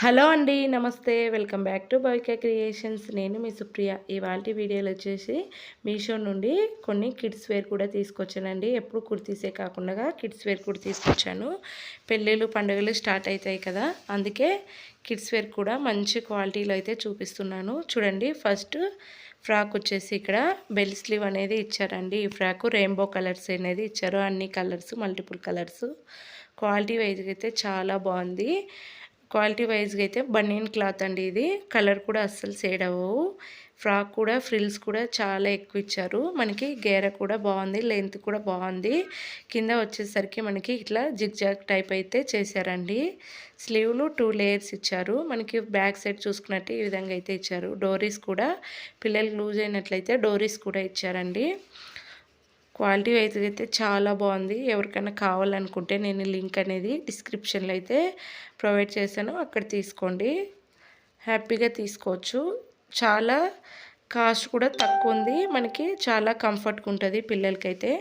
Hello అండి. నమస్తే. Welcome back to Bhavika creations. నేను మీ సుప్రియ. ఇవాల్టి వీడియోలో వచ్చేసి మీషో నుండి కొన్ని కిడ్స్ వేర్ కూడా తీసుకొచ్చానండి. ఎప్పుడు కుర్తీసే కాకుండా కిడ్స్ వేర్ కూడా తీసుకొచ్చాను. పెళ్ళిళ్ళు పండుగలు స్టార్ట్ అవుతాయి కదా, అందుకే కిడ్స్ వేర్ కూడా మంచి క్వాలిటీలో అయితే చూపిస్తున్నాను. చూడండి, ఫస్ట్ ఫ్రాక్ వచ్చేసి ఇక్కడ బెల్ స్లీవ్ అనేది ఇచ్చారండి. ఈ ఫ్రాక్ రెయిన్బో కలర్స్ అనేది ఇచ్చారు. అన్ని కలర్స్, మల్టిపుల్ కలర్స్. క్వాలిటీ వైజ్గా అయితే చాలా బాగుంది. క్వాలిటీ వైజ్గా అయితే బనియన్ క్లాత్ అండి. ఇది కలర్ కూడా అస్సలు షేడ్ అవ్వవు. ఫ్రాక్ కూడా ఫ్రిల్స్ కూడా చాలా ఎక్కువ ఇచ్చారు. మనకి గేర కూడా బాగుంది, లెంత్ కూడా బాగుంది. కింద వచ్చేసరికి మనకి ఇట్లా జిగ్జాగ్ టైప్ అయితే చేశారండి. స్లీవ్లు 2 లేయర్స్ ఇచ్చారు. మనకి బ్యాక్ సైడ్ చూసుకున్నట్టు ఈ విధంగా అయితే ఇచ్చారు. డోరీస్ కూడా పిల్లలకి లూజ్ అయినట్లయితే డోరీస్ కూడా ఇచ్చారండి. క్వాలిటీ అయితే చాలా బాగుంది. ఎవరికైనా కావాలనుకుంటే నేను లింక్ అనేది డిస్క్రిప్షన్లో అయితే ప్రొవైడ్ చేశాను, అక్కడ తీసుకోండి. హ్యాపీగా తీసుకోవచ్చు. చాలా కాస్ట్ కూడా తక్కువ ఉంది. మనకి చాలా కంఫర్ట్గా ఉంటుంది పిల్లలకైతే.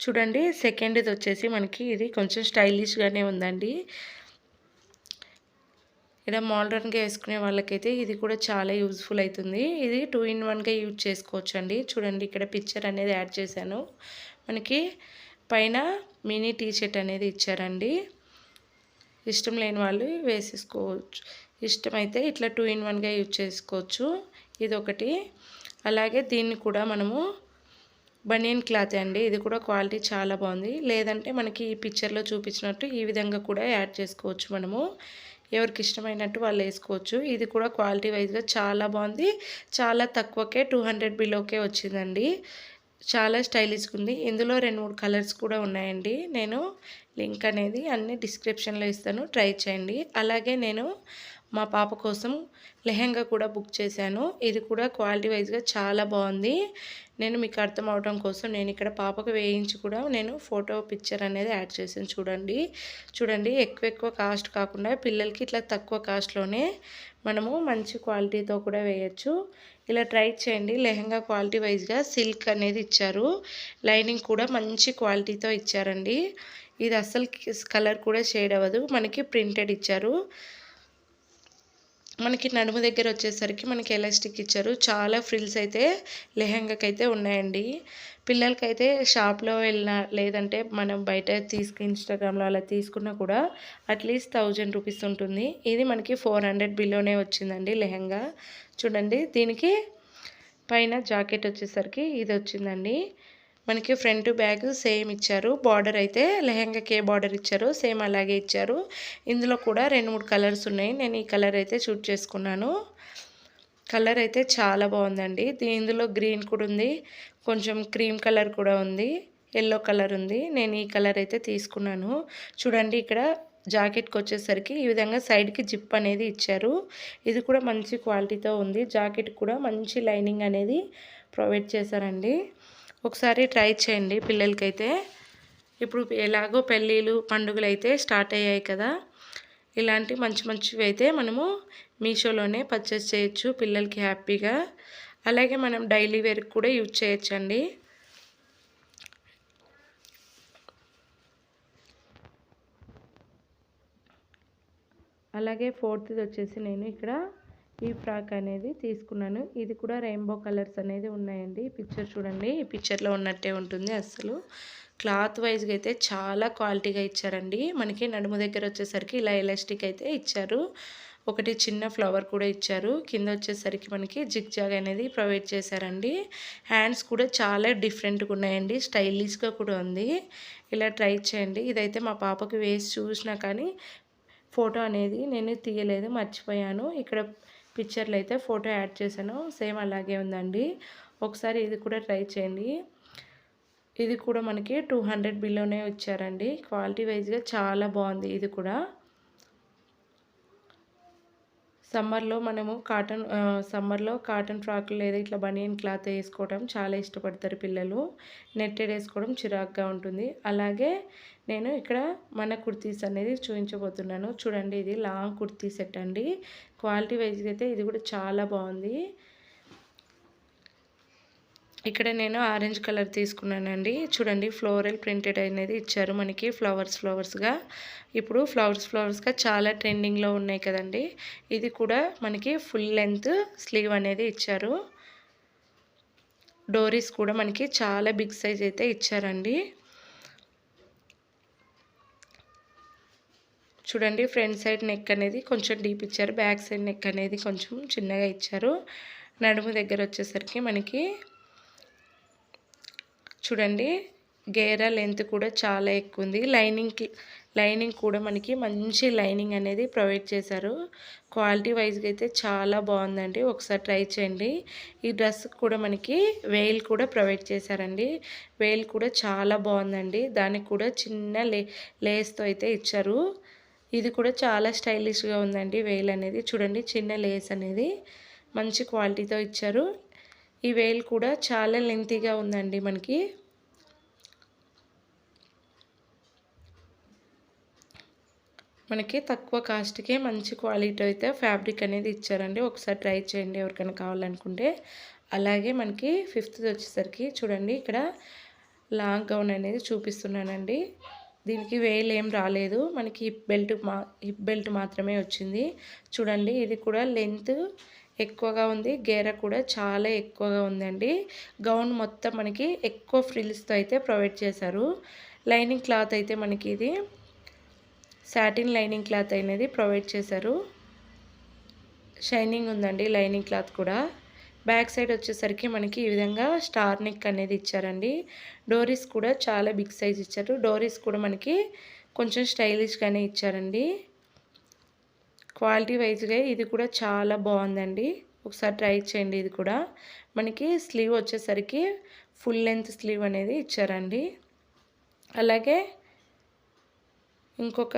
చూడండి, సెకండ్ది వచ్చేసి మనకి ఇది కొంచెం స్టైలిష్గానే ఉందండి. ఇలా మోడర్న్గా వేసుకునే వాళ్ళకైతే ఇది కూడా చాలా యూజ్ఫుల్ అవుతుంది. ఇది 2 in 1గా యూజ్ చేసుకోవచ్చు అండి. చూడండి, ఇక్కడ పిక్చర్ అనేది యాడ్ చేశాను. మనకి పైన మినీ టీ షర్ట్ అనేది ఇచ్చారండి. ఇష్టం లేని వాళ్ళు వేసేసుకోవచ్చు. ఇష్టమైతే ఇట్లా 2 in 1గా యూజ్ చేసుకోవచ్చు. ఇది ఒకటి. అలాగే దీన్ని కూడా మనము బనియన్ క్లాత్ అండి. ఇది కూడా క్వాలిటీ చాలా బాగుంది. లేదంటే మనకి ఈ పిక్చర్లో చూపించినట్టు ఈ విధంగా కూడా యాడ్ చేసుకోవచ్చు. మనము ఎవరికి ఇష్టమైనట్టు వాళ్ళు వేసుకోవచ్చు. ఇది కూడా క్వాలిటీ వైజ్గా చాలా బాగుంది. చాలా తక్కువకే 200 బిలోకే వచ్చిందండి. చాలా స్టైలిష్గా ఉంది. ఇందులో 2-3 కలర్స్ కూడా ఉన్నాయండి. నేను లింక్ అనేది అన్ని డిస్క్రిప్షన్లో ఇస్తాను, ట్రై చేయండి. అలాగే నేను మా పాప కోసం లెహెంగా కూడా బుక్ చేశాను. ఇది కూడా క్వాలిటీ వైజ్గా చాలా బాగుంది. నేను మీకు అర్థం అవడం కోసం నేను ఇక్కడ పాపకు వేయించి కూడా నేను ఫోటో పిక్చర్ అనేది యాడ్ చేశాను. చూడండి, ఎక్కువ కాస్ట్ కాకుండా పిల్లలకి ఇట్లా తక్కువ కాస్ట్లోనే మనము మంచి క్వాలిటీతో కూడా వేయచ్చు. ఇలా ట్రై చేయండి. లెహెంగా క్వాలిటీ వైజ్గా సిల్క్ అనేది ఇచ్చారు. లైనింగ్ కూడా మంచి క్వాలిటీతో ఇచ్చారండి. ఇది అస్సలు కలర్ కూడా షేడ్ అవ్వదు. మనకి ప్రింటెడ్ ఇచ్చారు. మనకి నడుము దగ్గర వచ్చేసరికి మనకి ఎలాస్టిక్ ఇచ్చారు. చాలా ఫ్రిల్స్ అయితే లెహెంగాకి అయితే ఉన్నాయండి. పిల్లలకైతే షాప్లో వెళ్ళినా లేదంటే మనం బయట ఇన్స్టాగ్రామ్లో అలా తీసుకున్నా కూడా అట్లీస్ట్ 1000 రూపీస్ ఉంటుంది. ఇది మనకి 400 బిలోనే వచ్చిందండి లెహెంగా. చూడండి, దీనికి పైన జాకెట్ వచ్చేసరికి ఇది వచ్చిందండి. మనకి ఫ్రంట్ బ్యాగ్ సేమ్ ఇచ్చారు. బార్డర్ అయితే లెహెంగాకి ఏ బార్డర్ ఇచ్చారో సేమ్ అలాగే ఇచ్చారు. ఇందులో కూడా 2-3 కలర్స్ ఉన్నాయి. నేను ఈ కలర్ అయితే చూస్ చేసుకున్నాను. కలర్ అయితే చాలా బాగుందండి. ఇందులో గ్రీన్ కూడా ఉంది, కొంచెం క్రీమ్ కలర్ కూడా ఉంది, ఎల్లో కలర్ ఉంది. నేను ఈ కలర్ అయితే తీసుకున్నాను. చూడండి, ఇక్కడ జాకెట్కి వచ్చేసరికి ఈ విధంగా సైడ్కి జిప్ అనేది ఇచ్చారు. ఇది కూడా మంచి క్వాలిటీతో ఉంది. జాకెట్ కూడా మంచి లైనింగ్ అనేది ప్రొవైడ్ చేశారండి. ఒకసారి ట్రై చేయండి పిల్లలకైతే. ఇప్పుడు ఎలాగో పెళ్ళిళ్ళు పండుగలు అయితే స్టార్ట్ అయ్యాయి కదా, ఇలాంటి మంచివి అయితే మనము మీషోలోనే పర్చేస్ చేయొచ్చు పిల్లలకి హ్యాపీగా. అలాగే మనం డైలీ వేర్కి కూడా యూజ్ చేయొచ్చండి. అలాగే 4th వచ్చేసి నేను ఇక్కడ ఈ ఫ్రాక్ అనేది తీసుకున్నాను. ఇది కూడా రెయిన్బో కలర్స్ అనేది ఉన్నాయండి. పిక్చర్ చూడండి, ఈ పిక్చర్లో ఉన్నట్టే ఉంటుంది. అస్సలు క్లాత్ వైజ్గా అయితే చాలా క్వాలిటీగా ఇచ్చారండి. మనకి నడుము దగ్గర వచ్చేసరికి ఇలా ఎలాస్టిక్ అయితే ఇచ్చారు. ఒకటి చిన్న ఫ్లవర్ కూడా ఇచ్చారు. కింద వచ్చేసరికి మనకి జిగ్జాగ్ అనేది ప్రొవైడ్ చేశారండి. హ్యాండ్స్ కూడా చాలా డిఫరెంట్గా ఉన్నాయండి. స్టైలిష్గా కూడా ఉంది. ఇలా ట్రై చేయండి. ఇదైతే మా పాపకి వేసి చూసినా కానీ ఫోటో అనేది నేను తీయలేదు, మర్చిపోయాను. ఇక్కడ పిక్చర్లో అయితే ఫోటో యాడ్ చేశాను. సేమ్ అలాగే ఉందండి. ఒకసారి ఇది కూడా ట్రై చేయండి. ఇది కూడా మనకి 200 బిలోనే ఇచ్చారండి. క్వాలిటీ వైజ్గా చాలా బాగుంది. ఇది కూడా సమ్మర్లో మనము సమ్మర్లో కాటన్ ఫ్రాక్లు లేదా ఇట్లా బనియన్ క్లాత్ వేసుకోవడం చాలా ఇష్టపడతారు పిల్లలు. నెట్టెడ్ వేసుకోవడం చిరాగ్గా ఉంటుంది. అలాగే నేను ఇక్కడ మన కుర్తీస్ అనేది చూపించబోతున్నాను. చూడండి, ఇది లాంగ్ కుర్తీ సెట్ అండి. క్వాలిటీ వైజ్గా అయితే ఇది కూడా చాలా బాగుంది. ఇక్కడ నేను ఆరెంజ్ కలర్ తీసుకున్నానండి. చూడండి ఫ్లోరల్ ప్రింటెడ్ అనేది ఇచ్చారు మనకి ఫ్లవర్స్గా. ఇప్పుడు ఫ్లవర్స్గా చాలా ట్రెండింగ్లో ఉన్నాయి కదండి. ఇది కూడా మనకి ఫుల్ లెంత్ స్లీవ్ అనేది ఇచ్చారు. డోరీస్ కూడా మనకి చాలా బిగ్ సైజ్ అయితే ఇచ్చారండి. చూడండి ఫ్రంట్ సైడ్ నెక్ అనేది కొంచెం డీప్ ఇచ్చారు. బ్యాక్ సైడ్ నెక్ అనేది కొంచెం చిన్నగా ఇచ్చారు. నడుము దగ్గర వచ్చేసరికి మనకి చూడండి గేరా లెంత్ కూడా చాలా ఎక్కువ ఉంది. లైనింగ్ కూడా మనకి మంచి లైనింగ్ అనేది ప్రొవైడ్ చేశారు. క్వాలిటీ వైజ్గా అయితే చాలా బాగుందండి. ఒకసారి ట్రై చేయండి. ఈ డ్రెస్ కూడా మనకి వేల్ కూడా ప్రొవైడ్ చేశారండి. వేల్ కూడా చాలా బాగుందండి. దానికి కూడా చిన్న లేస్తో అయితే ఇచ్చారు. ఇది కూడా చాలా స్టైలిష్గా ఉందండి. వేల్ అనేది చూడండి చిన్న లేస్ అనేది మంచి క్వాలిటీతో ఇచ్చారు. ఈ వేల్ కూడా చాలా లెంతీగా ఉందండి. మనకి తక్కువ కాస్ట్కే మంచి క్వాలిటీ అయితే ఫ్యాబ్రిక్ అనేది ఇచ్చారండి. ఒకసారి ట్రై చేయండి ఎవరికైనా కావాలనుకుంటే. అలాగే మనకి ఫిఫ్త్ది వచ్చేసరికి చూడండి ఇక్కడ లాంగ్ గౌన్ అనేది చూపిస్తున్నానండి. దీనికి వేలు ఏం రాలేదు. మనకి హిప్ బెల్ట్ మాత్రమే వచ్చింది. చూడండి ఇది కూడా లెంత్ ఎక్కువగా ఉంది. గేర కూడా చాలా ఎక్కువగా ఉందండి. గౌన్ మొత్తం మనకి ఎక్కువ ఫ్రిల్స్తో అయితే ప్రొవైడ్ చేశారు. లైనింగ్ క్లాత్ అయితే మనకి ఇది సాటిన్ లైనింగ్ క్లాత్ అనేది ప్రొవైడ్ చేశారు. షైనింగ్ ఉందండి లైనింగ్ క్లాత్ కూడా. బ్యాక్ సైడ్ వచ్చేసరికి మనకి ఈ విధంగా స్టార్ నెక్ అనేది ఇచ్చారండి. డోరీస్ కూడా చాలా బిగ్ సైజ్ ఇచ్చారు. డోరీస్ కూడా మనకి కొంచెం స్టైలిష్గానే ఇచ్చారండి. క్వాలిటీ వైజ్గా ఇది కూడా చాలా బాగుందండి. ఒకసారి ట్రై చేయండి. ఇది కూడా మనకి స్లీవ్ వచ్చేసరికి ఫుల్ లెంత్ స్లీవ్ అనేది ఇచ్చారండి. అలాగే ఇంకొక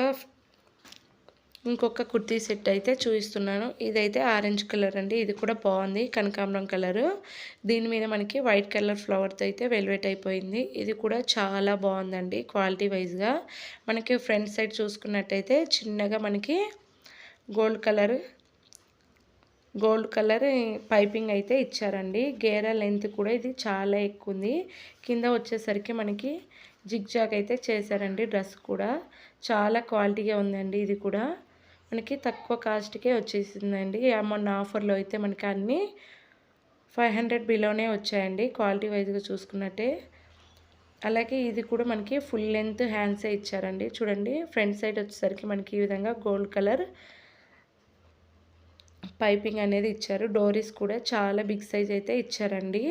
కుర్తీ సెట్ అయితే చూపిస్తున్నాను. ఇదైతే ఆరెంజ్ కలర్ అండి. ఇది కూడా బాగుంది కనకాంబరం కలరు. దీని మీద మనకి వైట్ కలర్ ఫ్లవర్తో అయితే వెల్వెట్ అయిపోయింది. ఇది కూడా చాలా బాగుందండి క్వాలిటీ వైజ్గా. మనకి ఫ్రంట్ సైడ్ చూసుకున్నట్టయితే చిన్నగా మనకి గోల్డ్ కలర్ పైపింగ్ అయితే ఇచ్చారండి. గేరా లెంత్ కూడా ఇది చాలా ఎక్కువ ఉంది. కింద వచ్చేసరికి మనకి జిగ్జాగ్ అయితే చేశారండి. డ్రెస్ కూడా చాలా క్వాలిటీగా ఉందండి. ఇది కూడా మనకి తక్కువ కాస్ట్కే వచ్చేసిందండి. మొన్న ఆఫర్లో అయితే మనకి అన్నీ 500 బిలోనే వచ్చాయండి క్వాలిటీ వైజ్గా చూసుకున్నట్టే. అలాగే ఇది కూడా మనకి ఫుల్ లెంత్ హ్యాండ్సే ఇచ్చారండి. చూడండి ఫ్రంట్ సైడ్ వచ్చేసరికి మనకి ఈ విధంగా గోల్డ్ కలర్ పైపింగ్ అనేది ఇచ్చారు. డోరీస్ కూడా చాలా బిగ్ సైజ్ అయితే ఇచ్చారండి.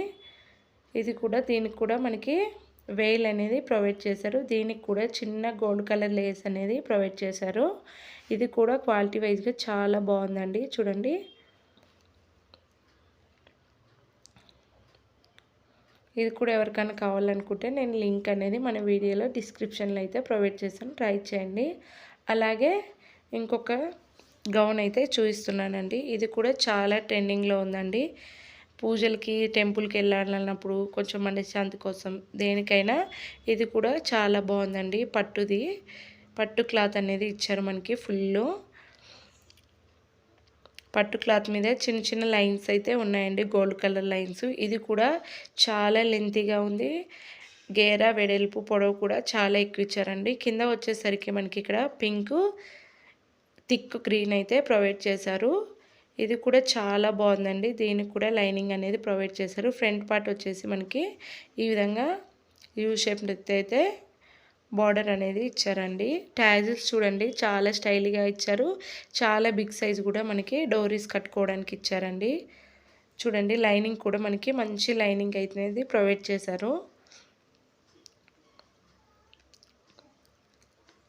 ఇది కూడా దీనికి కూడా మనకి వేల్ అనేది ప్రొవైడ్ చేశారు. దీనికి కూడా చిన్న గోల్డ్ కలర్ లేస్ అనేది ప్రొవైడ్ చేశారు. ఇది కూడా క్వాలిటీ వైజ్గా చాలా బాగుందండి. చూడండి ఇది కూడా ఎవరికైనా కావాలనుకుంటే నేను లింక్ అనేది మన వీడియోలో డిస్క్రిప్షన్లో అయితే ప్రొవైడ్ చేశాను. ట్రై చేయండి. అలాగే ఇంకొక గౌన్ అయితే చూపిస్తున్నానండి. ఇది కూడా చాలా ట్రెండింగ్లో ఉందండి. పూజలకి టెంపుల్కి వెళ్ళాలన్నప్పుడు కొంచెం మనశ్శాంతి కోసం దేనికైనా ఇది కూడా చాలా బాగుందండి. పట్టు క్లాత్ అనేది ఇచ్చారు మనకి ఫుల్. పట్టు క్లాత్ మీద చిన్న చిన్న లైన్స్ అయితే ఉన్నాయండి. Gold colour lines. ఇది కూడా చాలా లెంతీగా ఉంది. గేరా వెడల్పు పొడవు కూడా చాలా ఎక్కువ ఇచ్చారండి. కింద వచ్చేసరికి మనకి ఇక్కడ పింక్ థిక్ గ్రీన్ అయితే ప్రొవైడ్ చేశారు. ఇది కూడా చాలా బాగుందండి. దీనికి కూడా లైనింగ్ అనేది ప్రొవైడ్ చేశారు. ఫ్రంట్ పార్ట్ వచ్చేసి మనకి ఈ విధంగా యూ షేప్ అయితే బార్డర్ అనేది ఇచ్చారండి. ట్యాజిల్స్ చూడండి చాలా స్టైల్గా ఇచ్చారు. చాలా బిగ్ సైజ్ కూడా మనకి డోరీస్ కట్టుకోవడానికి ఇచ్చారండి. చూడండి లైనింగ్ కూడా మనకి మంచి లైనింగ్ అయితే ప్రొవైడ్ చేశారు.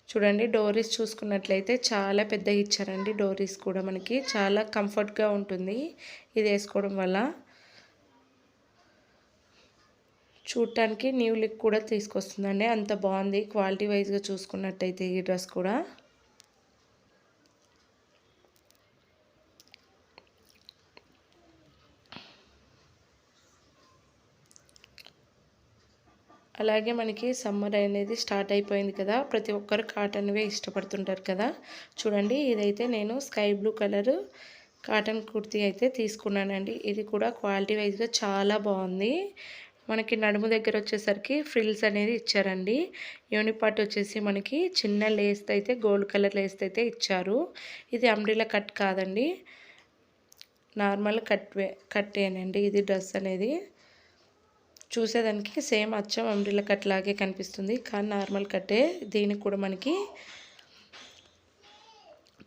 చూడండి డోరీస్ చూసుకున్నట్లయితే చాలా పెద్దగా ఇచ్చారండి. డోరీస్ కూడా మనకి చాలా కంఫర్ట్గా ఉంటుంది ఇది వేసుకోవడం వల్ల. చూడటానికి న్యూ లుక్ కూడా తీసుకొస్తుందండి. అంత బాగుంది క్వాలిటీ వైజ్గా చూసుకున్నట్టయితే ఈ డ్రెస్ కూడా. అలాగే మనకి సమ్మర్ అనేది స్టార్ట్ అయిపోయింది కదా. ప్రతి ఒక్కరు కాటన్వే ఇష్టపడుతుంటారు కదా. చూడండి ఇదైతే నేను sky blue colour cotton kurti అయితే తీసుకున్నానండి. ఇది కూడా క్వాలిటీ వైజ్గా చాలా బాగుంది. మనకి నడుము దగ్గర వచ్చేసరికి ఫ్రిల్స్ అనేది ఇచ్చారండి. యోని పార్ట్ వచ్చేసి మనకి చిన్న లేస్‌తో అయితే గోల్డ్ కలర్ లేస్‌తో అయితే ఇచ్చారు. ఇది అంబ్రెల్లా కట్ కాదండి. నార్మల్ కట్టేనండి ఇది డ్రెస్ అనేది. చూసేదానికి సేమ్ అచ్చం అంబ్రెల్లా కట్ లాగే కనిపిస్తుంది. కానీ నార్మల్ కట్టే. దీనికి కూడా మనకి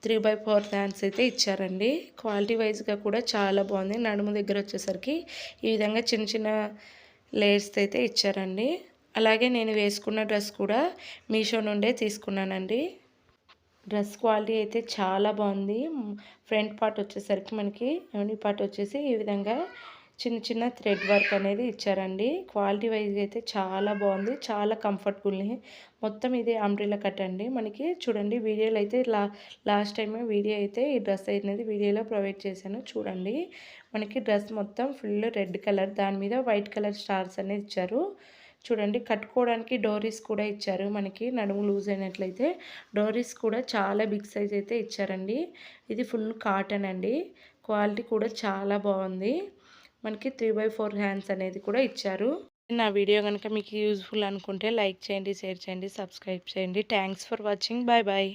3/4 హ్యాండ్స్ అయితే ఇచ్చారండి. క్వాలిటీ వైజ్‌గా కూడా చాలా బాగుంది. నడుము దగ్గర వచ్చేసరికి ఈ విధంగా చిన్న చిన్న లేయర్స్‌తో అయితే ఇచ్చారండి. అలాగే నేను వేసుకున్న డ్రెస్ కూడా మీషో నుండే తీసుకున్నానండి. డ్రెస్ క్వాలిటీ అయితే చాలా బాగుంది. ఫ్రంట్ పార్ట్ వచ్చేసరికి మనకి యోని పార్ట్ వచ్చేసి ఈ విధంగా చిన్న చిన్న థ్రెడ్ వర్క్ అనేది ఇచ్చారండి. క్వాలిటీ వైజ్ అయితే చాలా బాగుంది. చాలా కంఫర్టబుల్‌ని మొత్తం ఇది అంబ్రెల్లా కట్ అండి. మనకి చూడండి వీడియోలో అయితే లాస్ట్ టైం వీడియో అయితే ఈ డ్రెస్ అనేది వీడియోలో ప్రొవైడ్ చేశాను చూడండి. మనకి డ్రెస్ మొత్తం ఫుల్ రెడ్ కలర్, దాని మీద వైట్ కలర్ స్టార్స్ అనేది ఇచ్చారు. చూడండి కట్టుకోవడానికి డోరీస్ కూడా ఇచ్చారు. మనకి నడుము లూజ్ అయినట్లయితే డోరీస్ కూడా చాలా బిగ్ సైజ్ అయితే ఇచ్చారండి. ఇది ఫుల్ కాటన్ అండి. క్వాలిటీ కూడా చాలా బాగుంది. మనకి 3/4 హ్యాండ్స్ అనేది కూడా ఇచ్చారు. నా వీడియో కనుక మీకు యూజ్ఫుల్ అనుకుంటే లైక్ చేయండి, షేర్ చేయండి, సబ్స్క్రైబ్ చేయండి. Thanks for watching. Bye bye.